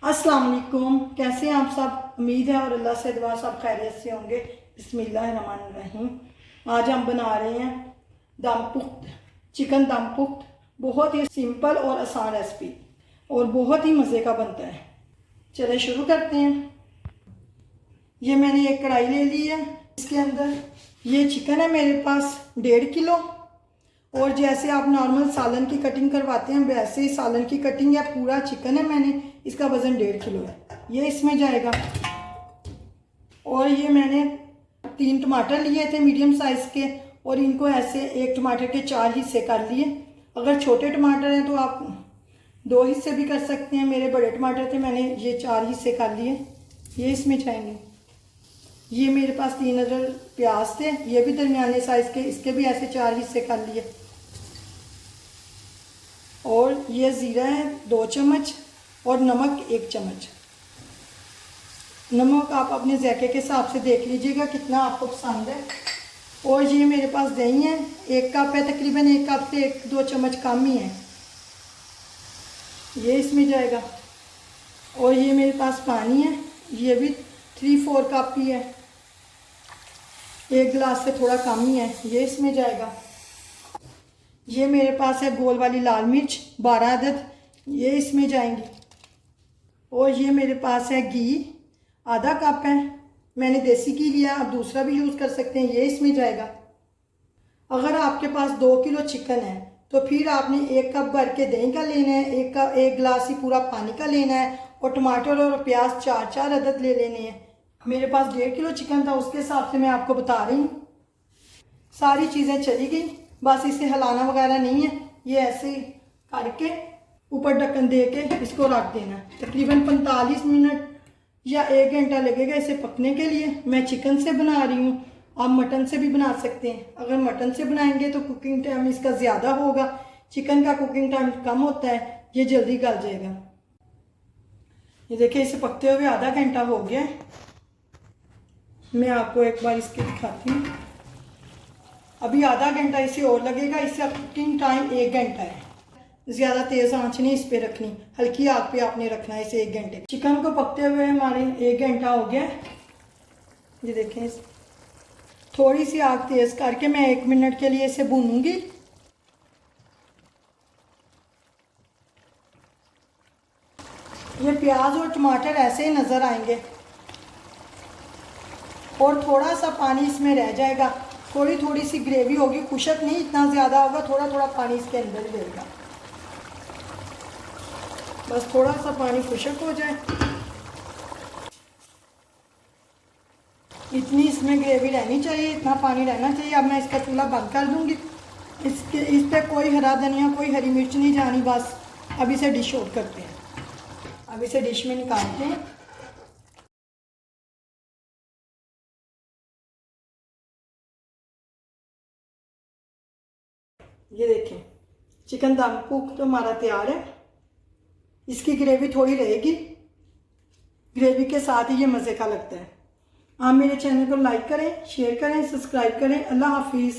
अस्सलाम वालेकुम। कैसे हैं आप सब? उम्मीद है और अल्लाह से दुआ सब खैरियत से होंगे। बिस्मिल्लाहिर्रहमानिर्रहीम। आज हम बना रहे हैं दम पुख्त, चिकन दम पुख्त। बहुत ही सिंपल और आसान रेसिपी और बहुत ही मज़े का बनता है। चलिए शुरू करते हैं। ये मैंने एक कढ़ाई ले ली है। इसके अंदर ये चिकन है मेरे पास 1.5 किलो। और जैसे आप नॉर्मल सालन की कटिंग करवाते हैं वैसे ही सालन की कटिंग है। पूरा चिकन है, मैंने इसका वज़न 1.5 किलो है। ये इसमें जाएगा। और ये मैंने 3 टमाटर लिए थे मीडियम साइज़ के, और इनको ऐसे एक टमाटर के 4 हिस्से कर लिए। अगर छोटे टमाटर हैं तो आप 2 हिस्से भी कर सकते हैं। मेरे बड़े टमाटर थे, मैंने ये 4 हिस्से कर लिए। ये इसमें जाएंगे। ये मेरे पास 3 अदर प्याज थे, ये भी दरमियाने साइज़ के, इसके भी ऐसे 4 हिस्से कर लिए। और ये ज़ीरा है 2 चम्मच और नमक 1 चम्मच। नमक आप अपने ज़ायके के हिसाब से देख लीजिएगा कितना आपको पसंद है। और ये मेरे पास दही है, 1 कप है, तकरीबन 1 कप से 1-2 चम्मच कम ही है। ये इसमें जाएगा। और ये मेरे पास पानी है, ये भी 3-4 कप ही है, 1 गिलास से थोड़ा कम ही है। ये इसमें जाएगा। ये मेरे पास है गोल वाली लाल मिर्च 12 अदद, ये इसमें जाएंगी। और ये मेरे पास है घी आधा कप है, मैंने देसी घी लिया, आप दूसरा भी यूज़ कर सकते हैं। ये इसमें जाएगा। अगर आपके पास 2 किलो चिकन है तो फिर आपने 1 कप भर के दही का लेना है, 1 गिलास ही पूरा पानी का लेना है, और टमाटर और प्याज 4-4 अदद ले लेने हैं। मेरे पास 1.5 किलो चिकन था, उसके हिसाब से मैं आपको बता रही हूँ। सारी चीज़ें चली गई, बस इसे हिलाना वगैरह नहीं है। ये ऐसे करके ऊपर ढक्कन दे के इसको रख देना। तकरीबन 45 मिनट या 1 घंटा लगेगा इसे पकने के लिए। मैं चिकन से बना रही हूँ, आप मटन से भी बना सकते हैं। अगर मटन से बनाएंगे तो कुकिंग टाइम इसका ज़्यादा होगा, चिकन का कुकिंग टाइम कम होता है, ये जल्दी गल जाएगा। ये देखिए इसे पकते हुए आधा घंटा हो गया। मैं आपको एक बार इसके दिखाती हूँ। अभी आधा घंटा इसे और लगेगा। इसका कुकिंग टाइम 1 घंटा है। ज़्यादा तेज़ आंच नहीं इस पर रखनी, हल्की आग पे आपने रखना है इसे 1 घंटे। चिकन को पकते हुए हमारे 1 घंटा हो गया। ये देखें, थोड़ी सी आग तेज़ करके मैं 1 मिनट के लिए इसे भूनूंगी। ये प्याज और टमाटर ऐसे ही नज़र आएंगे और थोड़ा सा पानी इसमें रह जाएगा। थोड़ी थोड़ी सी ग्रेवी होगी, खुशक नहीं इतना ज़्यादा होगा, थोड़ा थोड़ा पानी इसके अंदर देगा। बस थोड़ा सा पानी खुशक हो जाए, इतनी इसमें ग्रेवी रहनी चाहिए, इतना पानी रहना चाहिए। अब मैं इसका चूल्हा बंद कर दूंगी। इस पर कोई हरा धनिया, कोई हरी मिर्च नहीं जानी। बस अब इसे डिश आउट करते हैं। अब इसे डिश में निकालते हैं। ये देखें चिकन दम पुख्त तो हमारा तैयार है। इसकी ग्रेवी थोड़ी रहेगी, ग्रेवी के साथ ही ये मज़े का लगता है। आप मेरे चैनल को लाइक करें, शेयर करें, सब्सक्राइब करें। अल्लाह हाफिज़।